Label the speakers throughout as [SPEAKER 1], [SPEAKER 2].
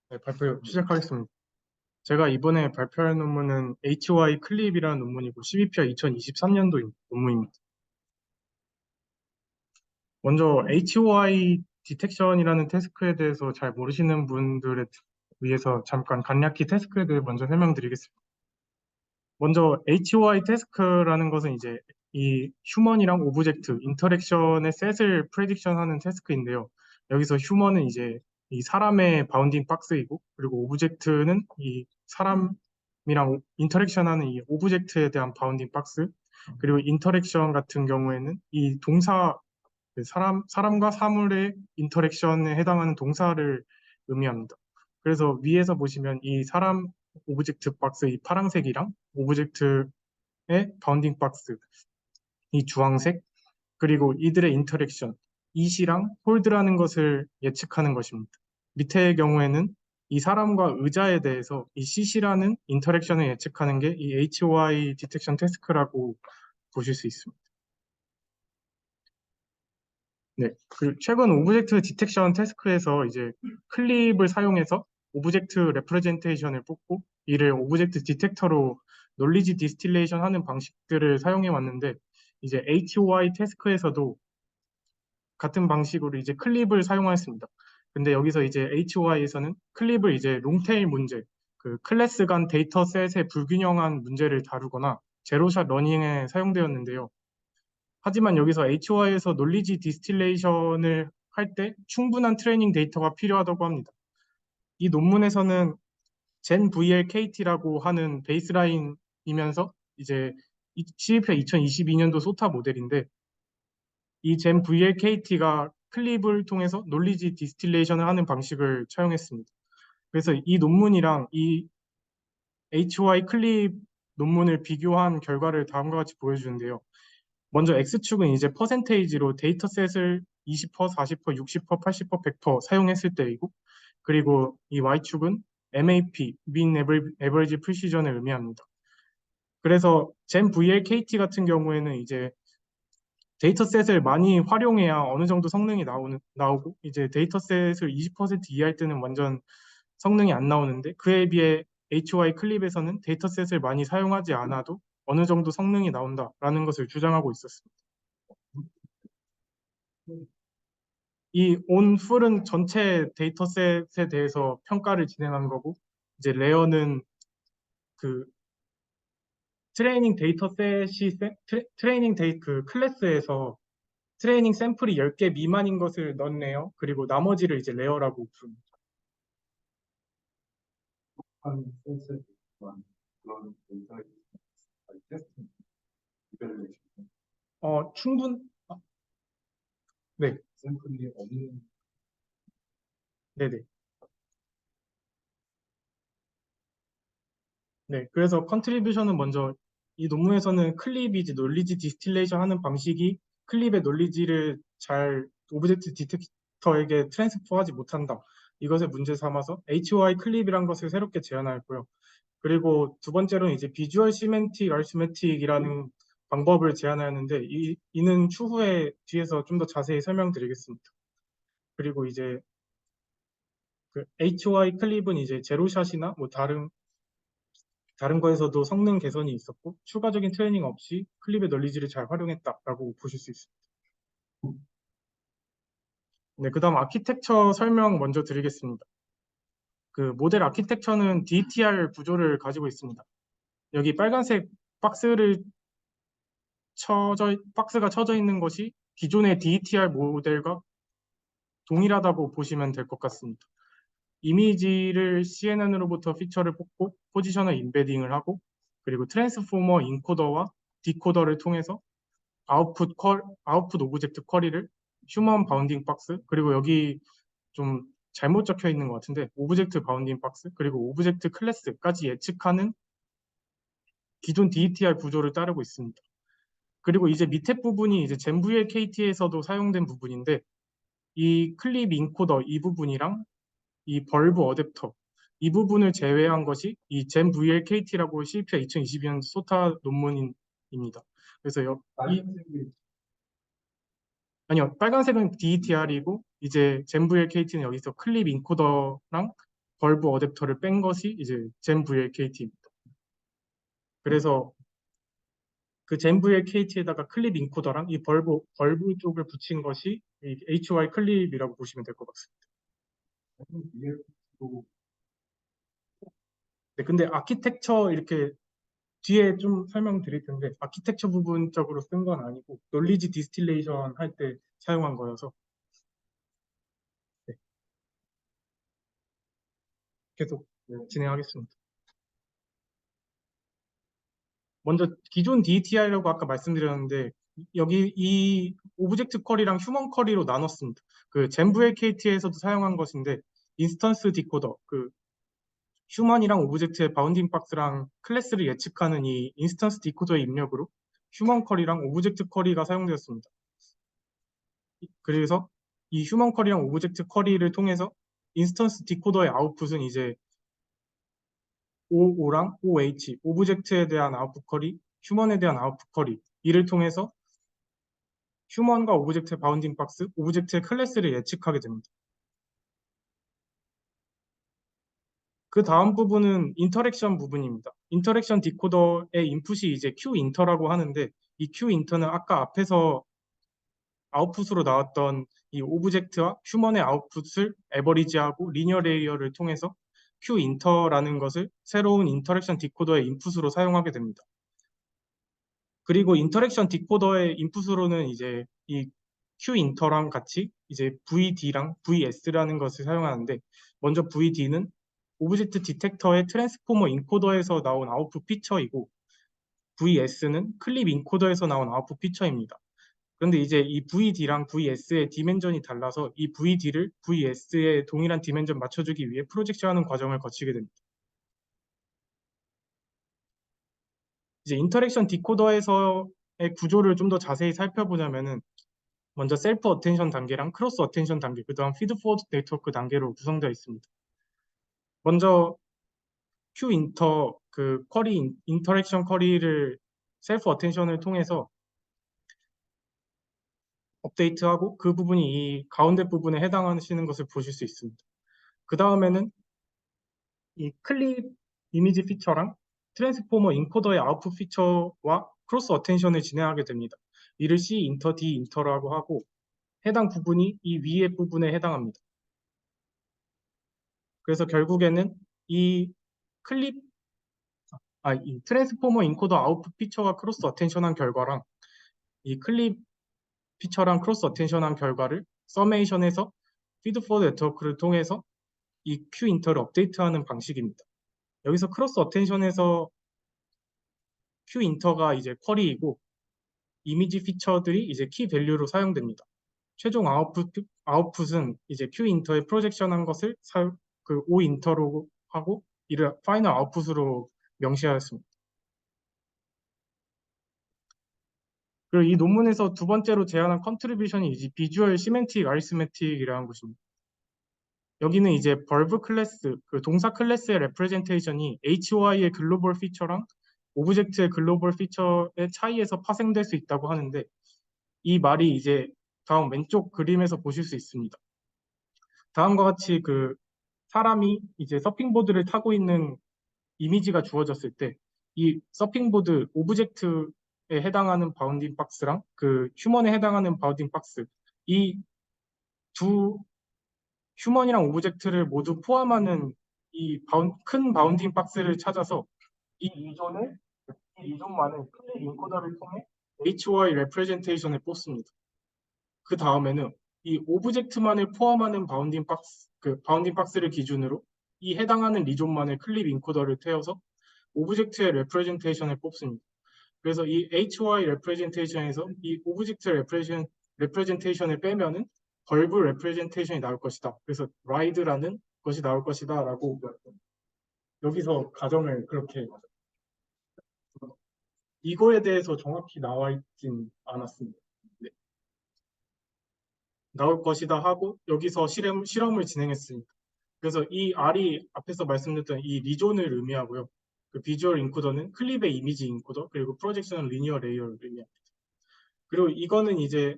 [SPEAKER 1] 네, 발표 시작하겠습니다. 제가 이번에 발표할 논문은 HY 클립이라는 논문이고 12피어 2023년도 논문입니다. 먼저 HY 디텍션이라는 태스크에 대해서 잘 모르시는 분들을 위해서 잠깐 간략히 태스크에 대해 먼저 설명드리겠습니다. 먼저 HY 태스크라는 것은 이제 이 휴먼이랑 오브젝트 인터랙션의 셋을 프레딕션하는 태스크인데요. 여기서 휴먼은 이제 이 사람의 바운딩 박스이고, 그리고 오브젝트는 이 사람이랑 인터랙션하는 이 오브젝트에 대한 바운딩 박스, 그리고 인터랙션 같은 경우에는 이 동사, 그 사람과 사물의 인터랙션에 해당하는 동사를 의미합니다. 그래서 위에서 보시면 이 사람 오브젝트 박스 이 파란색이랑 오브젝트의 바운딩 박스 이 주황색, 그리고 이들의 인터랙션 이시랑 홀드라는 것을 예측하는 것입니다. 밑에의 경우에는 이 사람과 의자에 대해서 이 CC라는 인터랙션을 예측하는 게 이 HOI 디텍션 태스크라고 보실 수 있습니다. 네, 그 최근 오브젝트 디텍션 태스크에서 이제 클립을 사용해서 오브젝트 레프레젠테이션을 뽑고 이를 오브젝트 디텍터로 논리지 디스틸레이션 하는 방식들을 사용해 왔는데, 이제 HOI 태스크에서도 같은 방식으로 이제 클립을 사용하였습니다. 근데 여기서 이제 HOI에서는 클립을 이제 롱테일 문제, 그 클래스 간 데이터셋의 불균형한 문제를 다루거나 제로샷 러닝에 사용되었는데요. 하지만 여기서 HOI에서 논리지 디스틸레이션을 할 때 충분한 트레이닝 데이터가 필요하다고 합니다. 이 논문에서는 젠 VLKT라고 하는 베이스라인이면서 이제 CFA 2022년도 소타 모델인데, 이 젠 VLKT가 클립을 통해서 논리지 디스틸레이션을 하는 방식을 차용했습니다. 그래서 이 논문이랑 이 HOI 클립 논문을 비교한 결과를 다음과 같이 보여주는데요. 먼저 X축은 이제 퍼센테이지로 데이터셋을 20%, 40%, 60%, 80%, 100% 사용했을 때이고, 그리고 이 Y축은 MAP, Mean Average Precision을 의미합니다. 그래서 젠 VLKT 같은 경우에는 이제 데이터셋을 많이 활용해야 어느 정도 성능이 나오고, 이제 데이터셋을 20% 이하일 때는 완전 성능이 안 나오는데, 그에 비해 HY 클립에서는 데이터셋을 많이 사용하지 않아도 어느 정도 성능이 나온다라는 것을 주장하고 있었습니다. 이 온 풀은 전체 데이터셋에 대해서 평가를 진행한 거고, 이제 레어는 그 트레이닝 데이터셋이 트레이닝 그 클래스에서 트레이닝 샘플이 10개 미만인 것을 넣은 레어, 그리고 나머지를 이제 레어라고 부릅니다. 한 센스 그런 데이터 테스팅 이별레이션. 네. 샘플이 없는. 네네. 네, 그래서 컨트리뷰션은 먼저 이 논문에서는 클립이지 논리지 디스틸레이션 하는 방식이 클립의 논리지를 잘 오브젝트 디텍터에게 트랜스퍼하지 못한다. 이것을 문제 삼아서 HOI 클립이란 것을 새롭게 제안하였고요. 그리고 두 번째로는 이제 비주얼 시멘틱, 알시메틱이라는 방법을 제안하였는데, 이는 추후에 뒤에서 좀 더 자세히 설명드리겠습니다. 그리고 이제 그 HOI 클립은 이제 제로샷이나 뭐 다른 거에서도 성능 개선이 있었고, 추가적인 트레이닝 없이 클립의 널리지를 잘 활용했다라고 보실 수 있습니다. 네, 그 다음 아키텍처 설명 먼저 드리겠습니다. 그 모델 아키텍처는 DTR 구조를 가지고 있습니다. 여기 빨간색 박스가 쳐져 있는 것이 기존의 DTR 모델과 동일하다고 보시면 될 것 같습니다. 이미지를 CNN으로부터 피처를 뽑고 포지셔널 인베딩을 하고, 그리고 트랜스포머 인코더와 디코더를 통해서 아웃풋 오브젝트 쿼리를 휴먼 바운딩 박스, 그리고 여기 좀 잘못 적혀 있는 것 같은데 오브젝트 바운딩 박스, 그리고 오브젝트 클래스까지 예측하는 기존 DETR 구조를 따르고 있습니다. 그리고 이제 밑에 부분이 이제 젠VLKT에서도 사용된 부분인데, 이 클립 인코더 이 부분이랑 이 벌브 어댑터 이 부분을 제외한 것이 이 GenVLKT라고 CEP가 2022년 소타 논문입니다. 그래서 아니요, 빨간색은 DETR이고 이제 GenVLKT는 여기서 클립 인코더랑 벌브 어댑터를 뺀 것이 이제 GenVLKT입니다. 그래서 그 GenVLKT에다가 클립 인코더랑 이 벌브 쪽을 붙인 것이 이 HY 클립이라고 보시면 될 것 같습니다. 네, 근데 아키텍처 이렇게 뒤에 좀 설명드릴 텐데 아키텍처 부분적으로 쓴 건 아니고 놀리지 디스틸레이션 할 때 사용한 거여서 네, 계속 진행하겠습니다. 먼저 기존 DETR이라고 아까 말씀드렸는데 여기 이 오브젝트 쿼리랑 휴먼 쿼리로 나눴습니다. 그 젠브LKT에서도 사용한 것인데 인스턴스 디코더, 그 휴먼이랑 오브젝트의 바운딩 박스랑 클래스를 예측하는 이 인스턴스 디코더의 입력으로 휴먼 쿼리랑 오브젝트 쿼리가 사용되었습니다. 그래서 이 휴먼 쿼리랑 오브젝트 쿼리를 통해서 인스턴스 디코더의 아웃풋은 이제 OO랑 OH, 오브젝트에 대한 아웃풋 쿼리, 휴먼에 대한 아웃풋 쿼리 이를 통해서 휴먼과 오브젝트의 바운딩 박스, 오브젝트의 클래스를 예측하게 됩니다. 그 다음 부분은 인터랙션 부분입니다. 인터랙션 디코더의 인풋이 이제 Q인터라고 하는데 이 Q인터는 아까 앞에서 아웃풋으로 나왔던 이 오브젝트와 휴먼의 아웃풋을 에버리지하고 리니어 레이어를 통해서 Q인터라는 것을 새로운 인터랙션 디코더의 인풋으로 사용하게 됩니다. 그리고 인터랙션 디코더의 인풋으로는 이제 이 Q인터랑 같이 이제 VD랑 VS라는 것을 사용하는데 먼저 VD는 오브젝트 디텍터의 트랜스포머 인코더에서 나온 아웃풋 피처이고 VS는 클립 인코더에서 나온 아웃풋 피처입니다. 그런데 이제 이 VD랑 VS의 디멘전이 달라서 이 VD를 VS에 동일한 디멘전 맞춰주기 위해 프로젝션하는 과정을 거치게 됩니다. 이제 인터랙션 디코더에서의 구조를 좀 더 자세히 살펴보자면은 먼저 셀프 어텐션 단계랑 크로스 어텐션 단계, 그 다음 피드 포워드 네트워크 단계로 구성되어 있습니다. 먼저 Q인터 그 쿼리 인터랙션 쿼리를 셀프 어텐션을 통해서 업데이트하고 그 부분이 이 가운데 부분에 해당하시는 것을 보실 수 있습니다. 그 다음에는 이 클립 이미지 피처랑 트랜스포머 인코더의 아웃풋 피처와 크로스 어텐션을 진행하게 됩니다. 이를 C 인터, D 인터라고 하고 해당 부분이 이 위에 부분에 해당합니다. 그래서 결국에는 이 클립, 이 트랜스포머 인코더 아웃풋 피처가 크로스 어텐션한 결과랑 이 클립 피처랑 크로스 어텐션한 결과를 서메이션해서 피드포워드 네트워크를 통해서 이 Q 인터를 업데이트하는 방식입니다. 여기서 크로스 어텐션에서 Q 인터가 이제 쿼리이고 이미지 피처들이 이제 키 밸류로 사용됩니다. 최종 아웃풋은 이제 Q 인터에 프로젝션한 것을 그 O 인터로 하고 이를 파이널 아웃풋으로 명시하였습니다. 그리고 이 논문에서 두 번째로 제안한 컨트리뷰션이 이제 비주얼 시멘틱 아리스메틱이라는 것입니다. 여기는 이제 벌브 클래스, 그 동사 클래스의 레프레젠테이션이 HOI의 글로벌 피처랑 오브젝트의 글로벌 피처의 차이에서 파생될 수 있다고 하는데 이 말이 이제 다음 왼쪽 그림에서 보실 수 있습니다. 다음과 같이 그 사람이 이제 서핑보드를 타고 있는 이미지가 주어졌을 때 이 서핑보드 오브젝트에 해당하는 바운딩 박스랑 그 휴먼에 해당하는 바운딩 박스 이 두 휴먼이랑 오브젝트를 모두 포함하는 이 큰 바운딩 박스를 찾아서 이 리존만을 클립 인코더를 통해 HY 레프레젠테이션을 뽑습니다. 그 다음에는 이 오브젝트만을 포함하는 바운딩 박스를 기준으로 이 해당하는 리존만을 클립 인코더를 태워서 오브젝트의 레프레젠테이션을 뽑습니다. 그래서 이 HY 레프레젠테이션에서 이 오브젝트 레프레젠테이션을 빼면은 벌브 레프레젠테이션이 나올 것이다. 그래서 라이드라는 것이 나올 것이다 라고 여기서 가정을 그렇게 이거에 대해서 정확히 나와 있진 않았습니다. 네. 나올 것이다 하고 여기서 실험을 진행했습니다. 그래서 이 R이 앞에서 말씀드렸던 이 리존을 의미하고요. 그 비주얼 인코더는 클립의 이미지 인코더, 그리고 프로젝션은 리니어 레이어를 의미합니다. 그리고 이거는 이제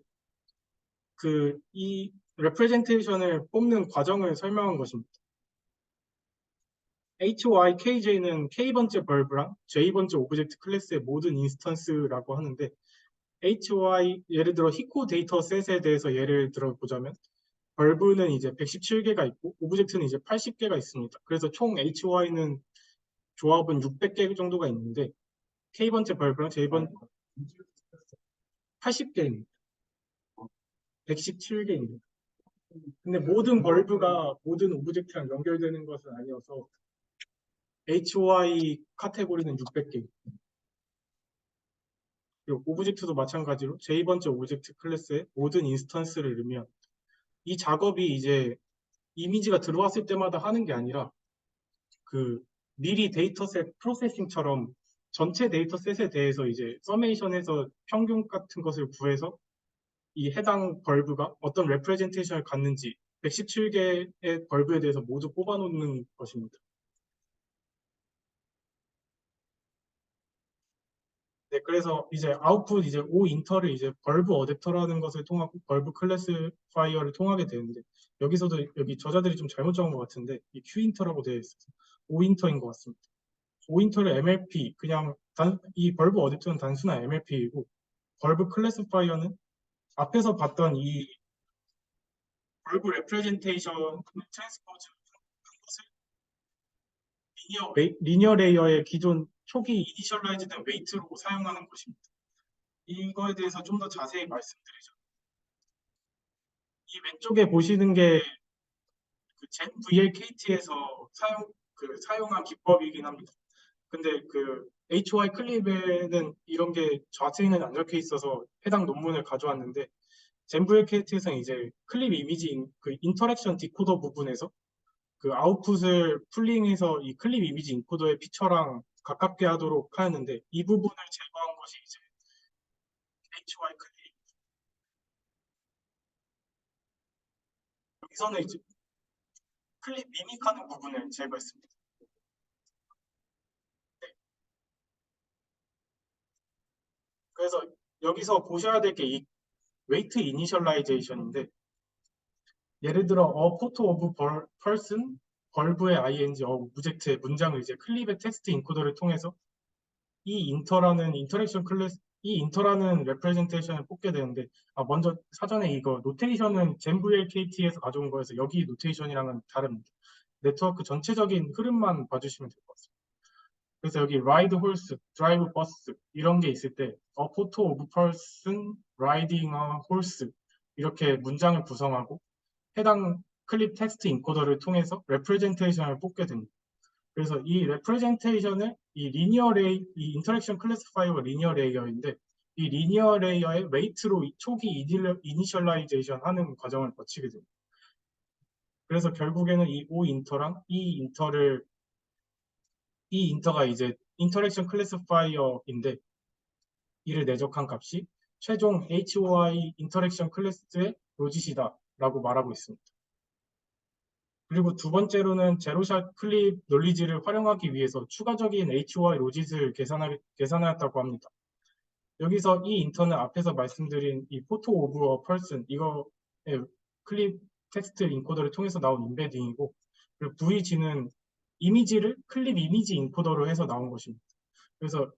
[SPEAKER 1] 이 레프레젠테이션을 뽑는 과정을 설명한 것입니다. HYKJ는 K번째 벌브랑 J번째 오브젝트 클래스의 모든 인스턴스라고 하는데, HY, 예를 들어 히코 데이터 셋에 대해서 예를 들어 보자면, 벌브는 이제 117개가 있고, 오브젝트는 이제 80개가 있습니다. 그래서 총 HY는 조합은 600개 정도가 있는데, K번째 벌브랑 J번 80개입니다. 117개입니다. 근데 모든 벌브가 모든 오브젝트랑 연결되는 것은 아니어서 HY 카테고리는 600개. 그리고 오브젝트도 마찬가지로 J번째 오브젝트 클래스의 모든 인스턴스를 넣으면 이 작업이 이제 이미지가 들어왔을 때마다 하는 게 아니라 미리 데이터셋 프로세싱처럼 전체 데이터셋에 대해서 이제 서메이션에서 평균 같은 것을 구해서 이 해당 벌브가 어떤 레프레젠테이션을 갖는지 117개의 벌브에 대해서 모두 뽑아놓는 것입니다. 네, 그래서 이제 아웃풋 이제 O 인터를 이제 벌브 어댑터라는 것을 통하고 벌브 클래시파이어를 통하게 되는데, 여기서도 여기 저자들이 좀 잘못 적은 것 같은데 이 Q 인터라고 되어 있어서 O 인터인 것 같습니다. O 인터를 MLP, 그냥 이 벌브 어댑터는 단순한 MLP이고, 벌브 클래시파이어는 앞에서 봤던 이 벌브 레프레젠테이션 트랜스포즈 한 것을 리니어 레이어의 기존 초기 이니셜라이즈된 웨이트로 사용하는 것입니다. 이거에 대해서 좀 더 자세히 말씀드리죠. 이 왼쪽에 보시는 게 젠 VLKT에서 사용한 기법이긴 합니다. 근데 HY 클립에는 이런 게 자세히는 안 적혀 있어서 해당 논문을 가져왔는데, 젠 VLKT에서는 이제 클립 이미지 인터랙션 디코더 부분에서 아웃풋을 풀링해서 이 클립 이미지 인코더의 피처랑 가깝게 하도록 하였는데, 이 부분을 제거한 것이 이제 HY 클립. 여기서는 이제 클립 미믹하는 부분을 제거했습니다. 네. 그래서 여기서 보셔야 될 게 이 웨이트 이니셜라이제이션인데, 예를 들어 포토 오브 펄슨 벌브의 ing 오브젝트의 문장을 이제 클립의 텍스트 인코더를 통해서 이 인터라는 인터랙션 클래스, 이 인터라는 레프레젠테이션을 뽑게 되는데, 먼저 사전에 이거 노테이션은 젠VLKT에서 가져온 거여서 여기 노테이션이랑은 다릅니다. 네트워크 전체적인 흐름만 봐주시면 될 것 같습니다. 그래서 여기 ride horse, drive bus 이런 게 있을 때 a photo of person riding a horse 이렇게 문장을 구성하고 해당 클립 텍스트 인코더를 통해서 레프레젠테이션을 뽑게 됩니다. 그래서 이 레프레젠테이션을 이 인터랙션 클래시파이어가 리니어 레이어인데, 이 리니어 레이어의 웨이트로 초기 이니셜라이제이션 하는 과정을 거치게 됩니다. 그래서 결국에는 이 O 인터랑 이 인터가 이제 인터랙션 클래시파이어인데, 이를 내적한 값이 최종 HOI 인터랙션 클래스의 로짓이다 라고 말하고 있습니다. 그리고 두 번째로는 제로샷 클립 논리지를 활용하기 위해서 추가적인 HOI 로짓을 계산하였다고 합니다. 여기서 이 인터는 앞에서 말씀드린 이 포토 오브 어 펄슨 이거의 클립 텍스트 인코더를 통해서 나온 임베딩이고, 그리고 VG는 이미지를 클립 이미지 인코더로 해서 나온 것입니다. 그래서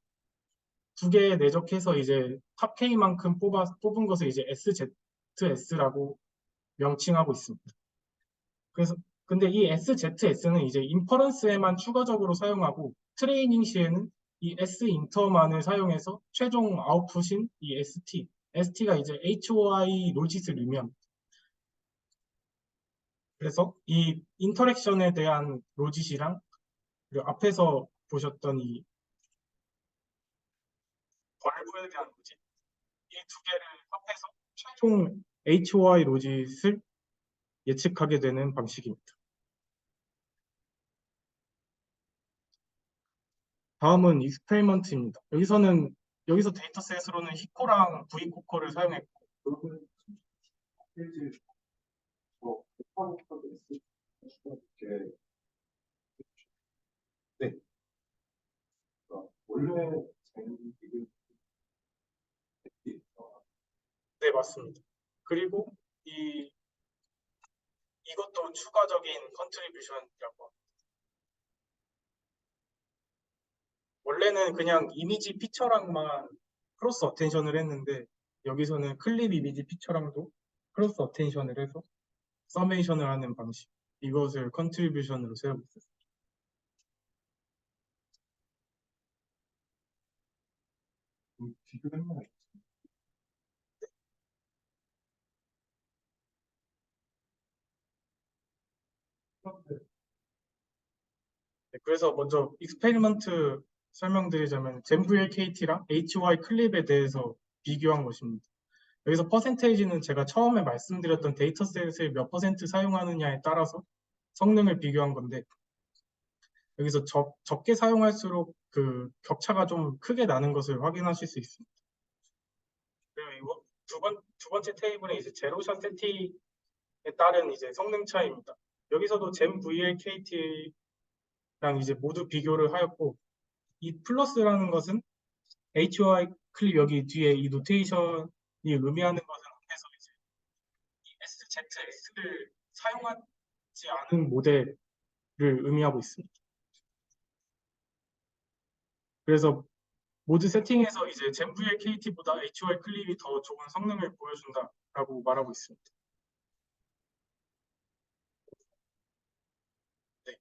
[SPEAKER 1] 두 개 내적해서 이제 탑 K만큼 뽑은 것을 이제 SZS라고 명칭하고 있습니다. 그래서 근데 이 SZS는 이제 인퍼런스에만 추가적으로 사용하고, 트레이닝 시에는 이 S 인터만을 사용해서 최종 아웃풋인 이 ST가 이제 HOI 로짓을 의미합니다. 그래서 이 인터랙션에 대한 로짓이랑 그리고 앞에서 보셨던 이 벌브에 대한 로짓, 이 두 개를 합해서 최종 HOI 로짓을 예측하게 되는 방식입니다. 다음은 익스페리먼트입니다. 여기서 데이터셋으로는 히코랑 V코코를 사용했고, 네. 네, 맞습니다. 그리고 이것도 추가적인 컨트리뷰션이라고. 원래는 그냥 이미지 피처랑만 크로스 어텐션을 했는데 여기서는 클립 이미지 피처랑도 크로스 어텐션을 해서 서메이션을 하는 방식. 이것을 컨트리뷰션으로 세우고 있어요. 네, 그래서 먼저 익스페리먼트 설명드리자면 젠VLKT랑 HY 클립에 대해서 비교한 것입니다. 여기서 퍼센테이지는 제가 처음에 말씀드렸던 데이터셋을 몇 퍼센트 사용하느냐에 따라서 성능을 비교한 건데 여기서 적게 사용할수록 그 격차가 좀 크게 나는 것을 확인하실 수 있습니다. 그리고 두 번째 테이블은 이제 제로샷 세팅에 따른 이제 성능 차이입니다. 여기서도 젠 VLKT랑 이제 모두 비교를 하였고 이 플러스라는 것은 HY 클립 여기 뒤에 이 노테이션이 의미하는 것은 앞에서 이제 이 SZS를 사용하지 않은 모델을 의미하고 있습니다. 그래서 모드 세팅에서 이제 젠VL KT보다 HY 클립이 더 좋은 성능을 보여준다라고 말하고 있습니다. 네.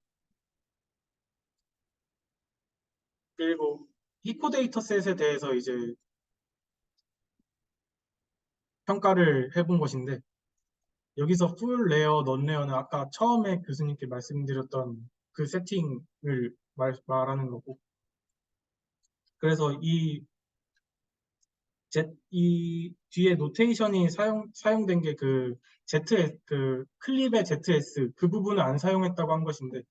[SPEAKER 1] 그리고 이코 데이터셋에 대해서 이제 평가를 해본 것인데 여기서 풀 레어, 넌 레어는 아까 처음에 교수님께 말씀드렸던 그 세팅을 말하는 거고 그래서 이 뒤에 노테이션이 사용된 게 그 ZS, 그 클립의 ZS 그 부분을 안 사용했다고 한 것인데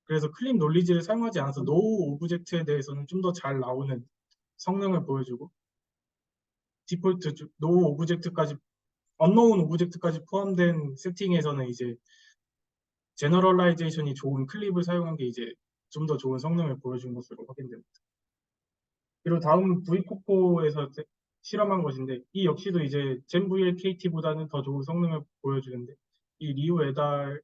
[SPEAKER 1] 그래서 클립 논리지를 사용하지 않아서 노우 오브젝트에 대해서는 좀 더 잘 나오는 성능을 보여주고 디폴트 노우 오브젝트까지 언노운 오브젝트까지 포함된 세팅에서는 이제 제너럴라이제이션이 좋은 클립을 사용한 게 이제 좀 더 좋은 성능을 보여준 것으로 확인됩니다. 그리고 다음 V코코에서 실험한 것인데 이 역시도 이제 젠VLKT보다는 더 좋은 성능을 보여주는데 이 리우 에달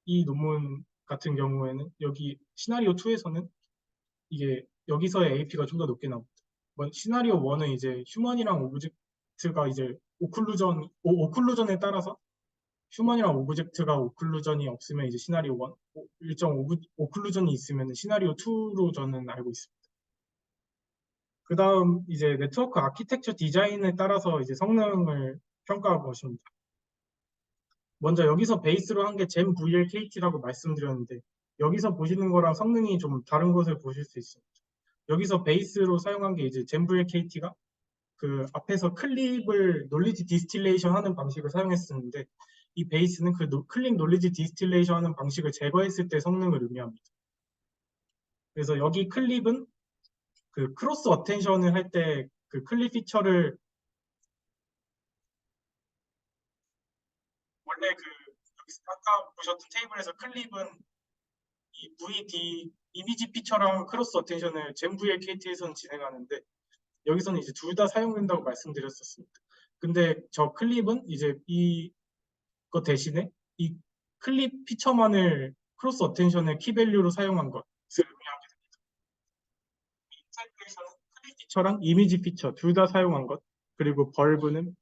[SPEAKER 1] 이 논문 같은 경우에는 여기 시나리오 2에서는 이게 여기서의 AP가 좀 더 높게 나옵니다. 시나리오 1은 이제 휴먼이랑 오브젝트가 이제 오클루전에 따라서 휴먼이랑 오브젝트가 오클루전이 없으면 이제 시나리오 1, 일정 오클루전이 있으면 시나리오 2로 저는 알고 있습니다. 그 다음 이제 네트워크 아키텍처 디자인에 따라서 이제 성능을 평가한 것입니다. 먼저 여기서 베이스로 한 게 젠 VLKT라고 말씀드렸는데 여기서 보시는 거랑 성능이 좀 다른 것을 보실 수 있습니다. 여기서 베이스로 사용한 게 이제 젠 VLKT가 그 앞에서 클립을 논리지 디스틸레이션 하는 방식을 사용했었는데 이 베이스는 그 클립 논리지 디스틸레이션 하는 방식을 제거했을 때 성능을 의미합니다. 그래서 여기 클립은 그 크로스 어텐션을 할 때 그 클립 피처를 원래 그 여기 아까 보셨던 테이블에서 클립은 이 VD 이미지 피처랑 크로스 어텐션을 젠 VLKT에서는 진행하는데 여기서는 이제 둘 다 사용된다고 말씀드렸었습니다. 근데 저 클립은 이제 이거 대신에 이 클립 피처만을 크로스 어텐션의 키밸류로 사용한 것을 의미하게 됩니다. 인사이트에서는 클립 피처랑 이미지 피처 둘 다 사용한 것 그리고 벌브는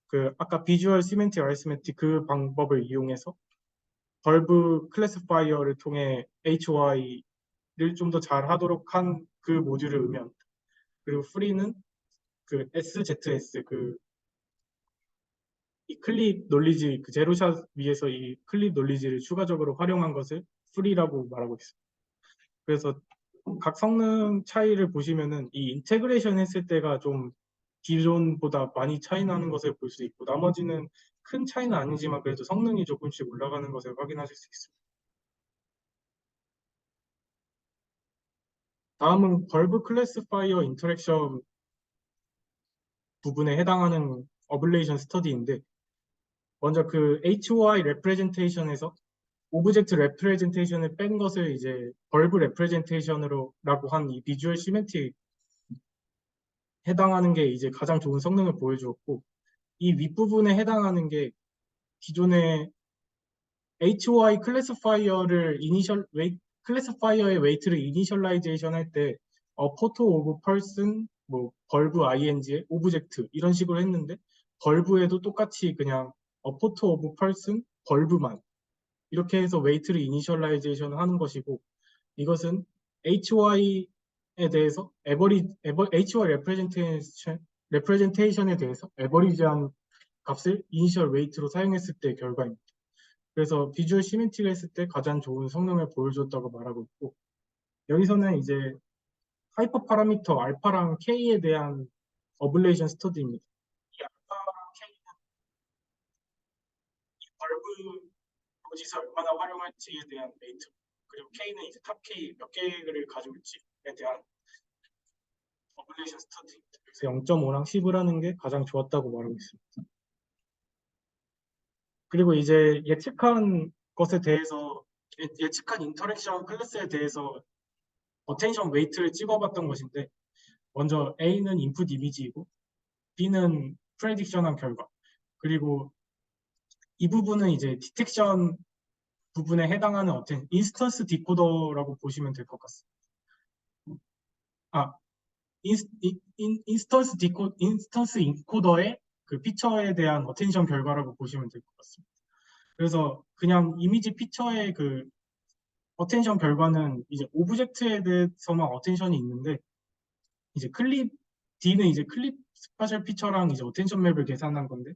[SPEAKER 1] 그 아까 비주얼 시멘틱 아리스메틱 그 방법을 이용해서 벌브 클래시파이어를 통해 HY를 좀 더 잘 하도록 한 그 모듈을 의미합니다. 그리고 프리는 그 SZS 이 클립 논리지 그 제로샷 위에서 이 클립 논리지를 추가적으로 활용한 것을 프리라고 말하고 있습니다. 그래서 각 성능 차이를 보시면은 이 인테그레이션 했을 때가 좀 기존보다 많이 차이 나는 것을 볼 수 있고 나머지는 큰 차이는 아니지만 그래도 성능이 조금씩 올라가는 것을 확인하실 수 있습니다. 다음은 벌브 클래시파이어 인터랙션 부분에 해당하는 어블레이션 스터디인데 먼저 그 HOI 레프레젠테이션에서 오브젝트 레프레젠테이션을 뺀 것을 이제 벌브 레프레젠테이션으로라고 한 이 비주얼 시멘틱 해당하는 게 이제 가장 좋은 성능을 보여주었고, 이 윗부분에 해당하는 게 기존의 HOI 클래시파이어를 클래시파이어의 웨이트를 이니셜라이제이션 할 때 포토 오브 펄슨, 뭐 벌브 ing의 오브젝트 이런 식으로 했는데, 벌브에도 똑같이 그냥 포토 오브 펄슨 벌브만 이렇게 해서 웨이트를 이니셜라이제이션 하는 것이고, 이것은 HOI에 대해서 HOI 레프레젠테이션에 대해서 에버리지한 값을 이니셜 웨이트로 사용했을 때 결과입니다. 그래서 비주얼 시멘틱을 했을 때 가장 좋은 성능을 보여줬다고 말하고 있고, 여기서는 이제 하이퍼 파라미터 알파랑 K에 대한 어블레이션 스터디입니다. 이 알파랑 K는 이 벌브 로짓을 얼마나 활용할지에 대한 웨이트, 그리고 K는 이제 탑 K 몇 개를 가지고 있지에 대한 어블레이션 스터디입니다. 그래서 0.5랑 10을 하는 게 가장 좋았다고 말하고 있습니다. 그리고 이제 예측한 것에 대해서 예측한 인터랙션 클래스에 대해서 어텐션 웨이트를 찍어봤던 것인데, 먼저 A는 인풋 이미지이고 B는 프레딕션한 결과, 그리고 이 부분은 이제 디텍션 부분에 해당하는 어떤 인스턴스 디코더라고 보시면 될 것 같습니다. 아, 인스턴스 인코더의 그 피처에 대한 어텐션 결과라고 보시면 될 것 같습니다. 그래서 그냥 이미지 피처의 그 어텐션 결과는 이제 오브젝트에 대해서만 어텐션이 있는데, 이제 D는 이제 클립 스파셜 피처랑 이제 어텐션 맵을 계산한 건데,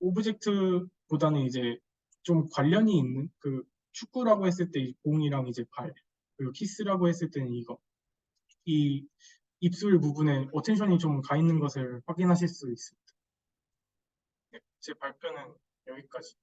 [SPEAKER 1] 오브젝트보다는 이제 좀 관련이 있는 그 축구라고 했을 때 이 공이랑 이제 발, 그리고 키스라고 했을 때는 이 입술 부분에 어텐션이 좀 가 있는 것을 확인하실 수 있습니다. 네, 제 발표는 여기까지.